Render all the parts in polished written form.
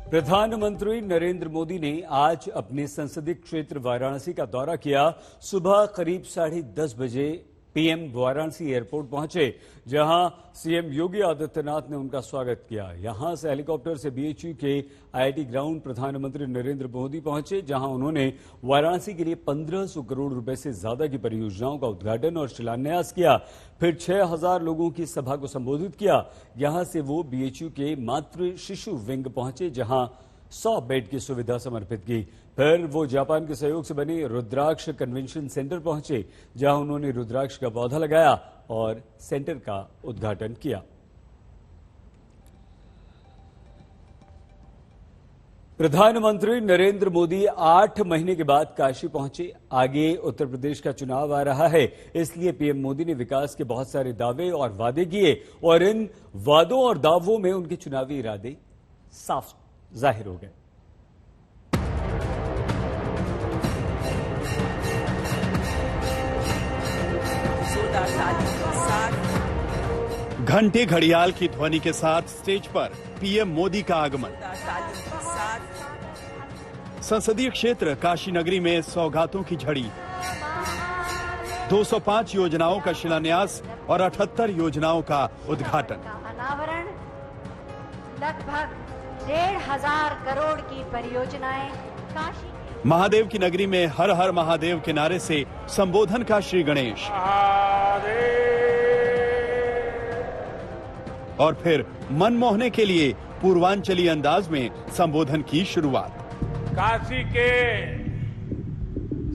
प्रधानमंत्री नरेंद्र मोदी ने आज अपने संसदीय क्षेत्र वाराणसी का दौरा किया। सुबह करीब 10:30 बजे पीएम वाराणसी एयरपोर्ट पहुंचे, जहां सीएम योगी आदित्यनाथ ने उनका स्वागत किया। यहां से हेलीकॉप्टर से बीएचयू के आईआईटी ग्राउंड प्रधानमंत्री नरेंद्र मोदी पहुंचे, जहां उन्होंने वाराणसी के लिए 1500 करोड़ रुपए से ज्यादा की परियोजनाओं का उद्घाटन और शिलान्यास किया। फिर 6000 लोगों की सभा को संबोधित किया। यहां से वो बीएचयू के मातृ शिशु विंग पहुंचे, जहां 100 बेड की सुविधा समर्पित की। फिर वो जापान के सहयोग से बने रुद्राक्ष कन्वेंशन सेंटर पहुंचे, जहां उन्होंने रुद्राक्ष का पौधा लगाया और सेंटर का उद्घाटन किया। प्रधानमंत्री नरेंद्र मोदी 8 महीने के बाद काशी पहुंचे। आगे उत्तर प्रदेश का चुनाव आ रहा है, इसलिए पीएम मोदी ने विकास के बहुत सारे दावे और वादे किए और इन वादों और दावों में उनके चुनावी इरादे साफ जाहिर हो गए। घंटे घड़ियाल की ध्वनि के साथ स्टेज पर पीएम मोदी का आगमन। संसदीय क्षेत्र काशी नगरी में सौगातों की झड़ी। 205 योजनाओं का शिलान्यास और 78 योजनाओं का उद्घाटन। अनावरण। लगभग 1500 करोड़ की परियोजनाएं काशी। महादेव की नगरी में हर हर महादेव के नारे से संबोधन का श्री गणेश। और फिर मन मोहने के लिए पूर्वांचली अंदाज में संबोधन की शुरुआत। काशी के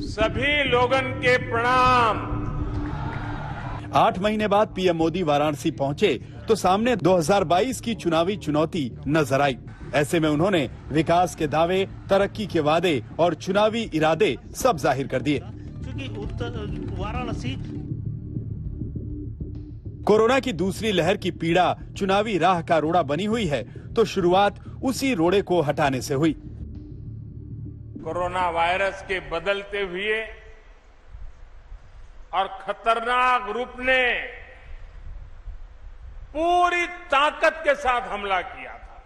सभी लोगन के प्रणाम। 8 महीने बाद पीएम मोदी वाराणसी पहुंचे तो सामने 2022 की चुनावी चुनौती नजर आई। ऐसे में उन्होंने विकास के दावे, तरक्की के वादे और चुनावी इरादे सब जाहिर कर दिए। क्योंकि वाराणसी कोरोना की दूसरी लहर की पीड़ा चुनावी राह का रोड़ा बनी हुई है, तो शुरुआत उसी रोड़े को हटाने से हुई। कोरोना वायरस के बदलते हुए और खतरनाक रूप ने पूरी ताकत के साथ हमला किया था,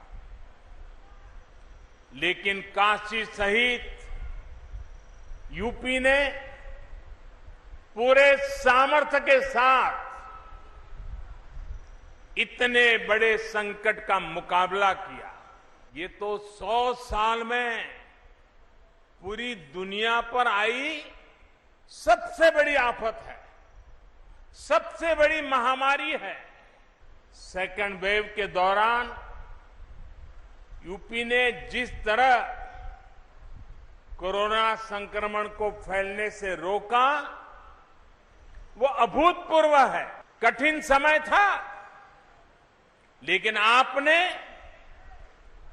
लेकिन काशी सहित यूपी ने पूरे सामर्थ्य के साथ इतने बड़े संकट का मुकाबला किया। ये तो 100 साल में पूरी दुनिया पर आई सबसे बड़ी आफत है, सबसे बड़ी महामारी है। सेकेंड वेव के दौरान यूपी ने जिस तरह कोरोना संक्रमण को फैलने से रोका, वो अभूतपूर्व है। कठिन समय था, लेकिन आपने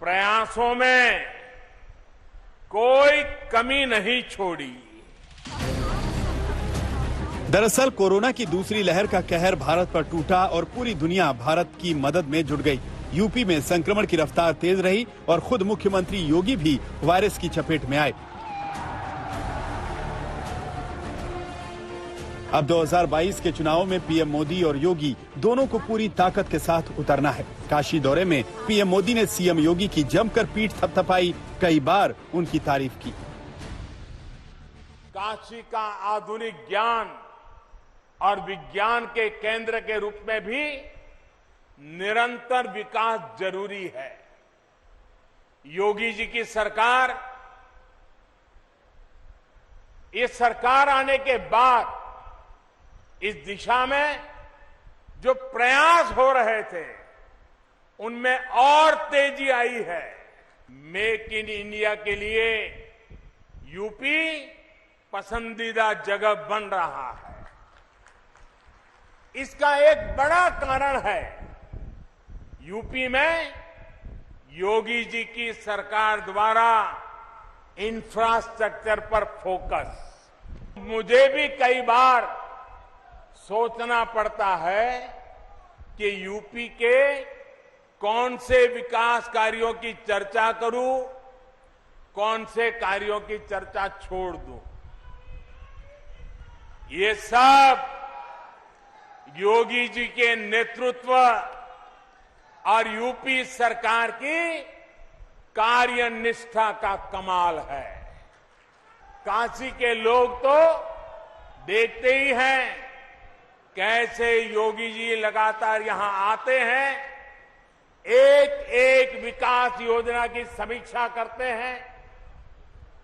प्रयासों में कोई कमी नहीं छोड़ी। दरअसल कोरोना की दूसरी लहर का कहर भारत पर टूटा और पूरी दुनिया भारत की मदद में जुट गई। यूपी में संक्रमण की रफ्तार तेज रही और खुद मुख्यमंत्री योगी भी वायरस की चपेट में आए। अब 2022 के चुनाव में पीएम मोदी और योगी दोनों को पूरी ताकत के साथ उतरना है। काशी दौरे में पीएम मोदी ने सीएम योगी की जमकर पीठ थपथपाई, कई बार उनकी तारीफ की। काशी का आधुनिक ज्ञान और विज्ञान के केंद्र के रूप में भी निरंतर विकास जरूरी है। योगी जी की सरकार, ये सरकार आने के बाद इस दिशा में जो प्रयास हो रहे थे, उनमें और तेजी आई है। मेक इन इंडिया के लिए यूपी पसंदीदा जगह बन रहा है। इसका एक बड़ा कारण है, यूपी में योगी जी की सरकार द्वारा इंफ्रास्ट्रक्चर पर फोकस। मुझे भी कई बार सोचना पड़ता है कि यूपी के कौन से विकास कार्यों की चर्चा करूं, कौन से कार्यों की चर्चा छोड़ दूं। ये सब योगी जी के नेतृत्व और यूपी सरकार की कार्यनिष्ठा का कमाल है। काशी के लोग तो देखते ही हैं कैसे योगी जी लगातार यहां आते हैं, एक एक विकास योजना की समीक्षा करते हैं,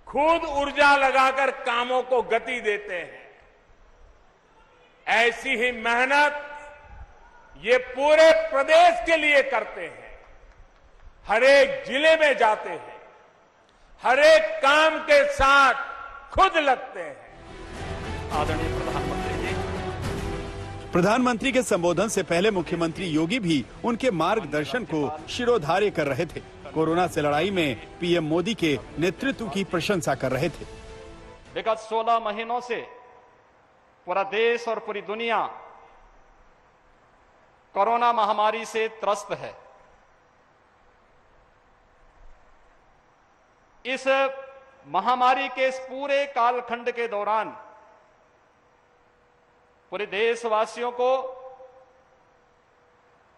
खुद ऊर्जा लगाकर कामों को गति देते हैं। ऐसी ही मेहनत ये पूरे प्रदेश के लिए करते हैं। हर एक जिले में जाते हैं, हर एक काम के साथ खुद लगते हैं। आदरणीय प्रधानमंत्री जी, प्रधानमंत्री के संबोधन से पहले मुख्यमंत्री योगी भी उनके मार्गदर्शन को शिरोधार्य कर रहे थे। कोरोना से लड़ाई में पीएम मोदी के नेतृत्व की प्रशंसा कर रहे थे। विगत 16 महीनों से पूरा देश और पूरी दुनिया कोरोना महामारी से त्रस्त है। इस महामारी के इस पूरे कालखंड के दौरान पूरे देशवासियों को,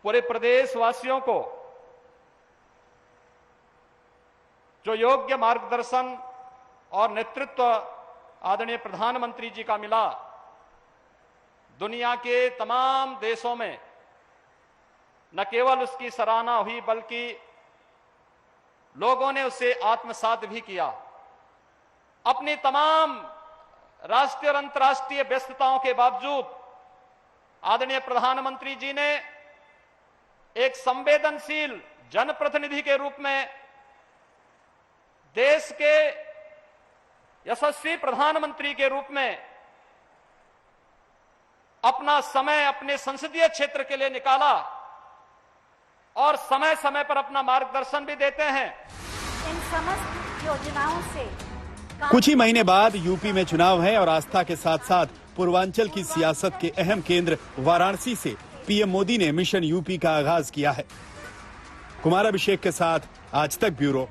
पूरे प्रदेशवासियों को जो योग्य मार्गदर्शन और नेतृत्व आदरणीय प्रधानमंत्री जी का मिला, दुनिया के तमाम देशों में न केवल उसकी सराहना हुई बल्कि लोगों ने उसे आत्मसात भी किया। अपनी तमाम राष्ट्रीय और अंतर्राष्ट्रीय व्यस्तताओं के बावजूद आदरणीय प्रधानमंत्री जी ने एक संवेदनशील जनप्रतिनिधि के रूप में, देश के यशस्वी प्रधानमंत्री के रूप में अपना समय अपने संसदीय क्षेत्र के लिए निकाला और समय समय पर अपना मार्गदर्शन भी देते हैं। इन समस्त योजनाओं से कुछ ही महीने बाद यूपी में चुनाव है और आस्था के साथ साथ पूर्वांचल की सियासत के अहम केंद्र वाराणसी से पीएम मोदी ने मिशन यूपी का आगाज किया है। कुमार अभिषेक के साथ आज तक ब्यूरो।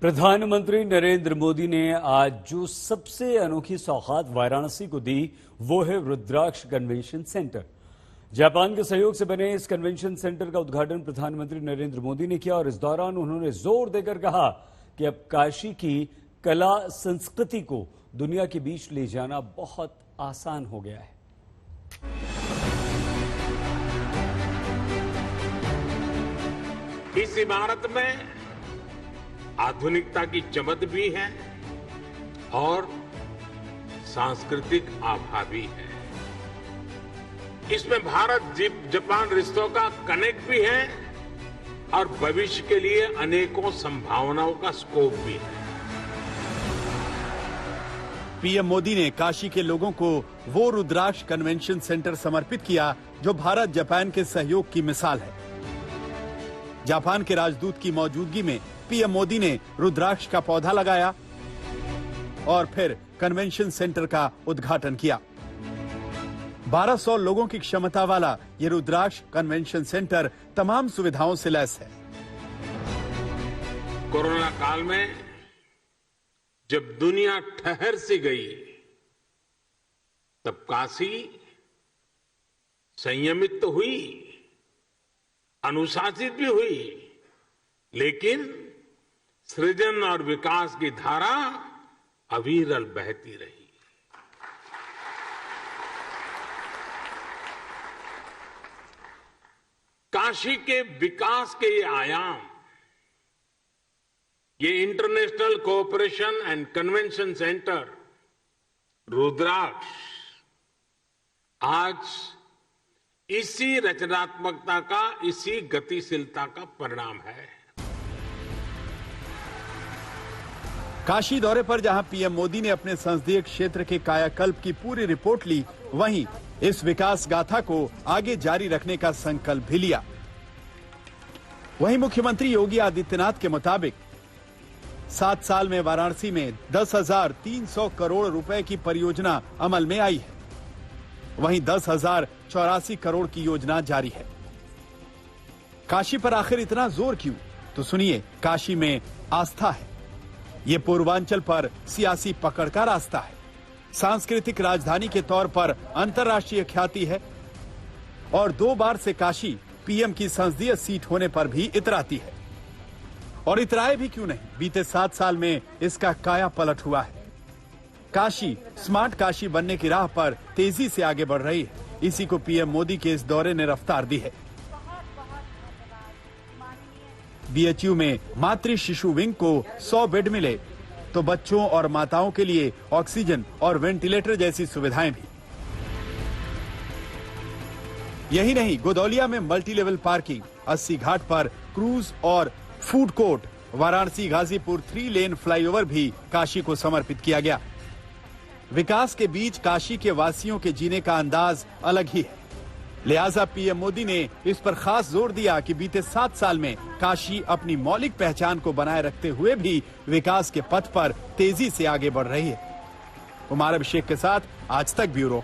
प्रधानमंत्री नरेंद्र मोदी ने आज जो सबसे अनोखी सौगात वाराणसी को दी वो है रुद्राक्ष कन्वेंशन सेंटर। जापान के सहयोग से बने इस कन्वेंशन सेंटर का उद्घाटन प्रधानमंत्री नरेंद्र मोदी ने किया और इस दौरान उन्होंने जोर देकर कहा कि अब काशी की कला संस्कृति को दुनिया के बीच ले जाना बहुत आसान हो गया है। इस इमारत में आधुनिकता की चमक भी है और सांस्कृतिक आभा भी है। इसमें भारत जापान रिश्तों का कनेक्ट भी है और भविष्य के लिए अनेकों संभावनाओं का स्कोप भी है। पीएम मोदी ने काशी के लोगों को वो रुद्राक्ष कन्वेंशन सेंटर समर्पित किया जो भारत जापान के सहयोग की मिसाल है। जापान के राजदूत की मौजूदगी में पीएम मोदी ने रुद्राक्ष का पौधा लगाया और फिर कन्वेंशन सेंटर का उद्घाटन किया। 1200 लोगों की क्षमता वाला ये रुद्राक्ष कन्वेंशन सेंटर तमाम सुविधाओं से लैस है। कोरोना काल में जब दुनिया ठहर सी गई तब काशी संयमित तो हुई, अनुशासित भी हुई, लेकिन सृजन और विकास की धारा अविरल बहती रही। काशी के विकास के ये आयाम, ये international cooperation and convention centre Rudraksh आज इसी रचनात्मकता का, इसी गतिशीलता का परिणाम है। काशी दौरे पर जहां पीएम मोदी ने अपने संसदीय क्षेत्र के कायाकल्प की पूरी रिपोर्ट ली, वहीं इस विकास गाथा को आगे जारी रखने का संकल्प भी लिया। वहीं मुख्यमंत्री योगी आदित्यनाथ के मुताबिक 7 साल में वाराणसी में 10,300 करोड़ रुपए की परियोजना अमल में आई है। वहीं 10,084 करोड़ की योजना जारी है। काशी पर आखिर इतना जोर क्यों? तो सुनिए, काशी में आस्था है। ये पूर्वांचल पर सियासी पकड़ का रास्ता है। सांस्कृतिक राजधानी के तौर पर अंतर्राष्ट्रीय ख्याति है और 2 बार से काशी पीएम की संसदीय सीट होने पर भी इतराती है। और इतराए भी क्यों नहीं, बीते 7 साल में इसका काया पलट हुआ है। काशी स्मार्ट काशी बनने की राह पर तेजी से आगे बढ़ रही है। इसी को पीएम मोदी के इस दौरे ने रफ्तार दी है। बीएचयू में मातृ शिशु विंग को 100 बेड मिले तो बच्चों और माताओं के लिए ऑक्सीजन और वेंटिलेटर जैसी सुविधाएं भी। यही नहीं, गोदौलिया में मल्टी लेवल पार्किंग, 80 घाट पर क्रूज और food court, Varanasi Ghazipur 3 lane flyover भी काशी को समर्पित किया गया। विकास के बीच काशी के वासियों के जीने का अंदाज अलग ही है। लिहाजा पीएम मोदी ने इस पर खास जोर दिया कि बीते 7 साल में काशी अपनी मौलिक पहचान को बनाए रखते हुए भी विकास के पथ पर तेजी से आगे बढ़ रही है। उमर अभिषेक के साथ आज तक ब्यूरो।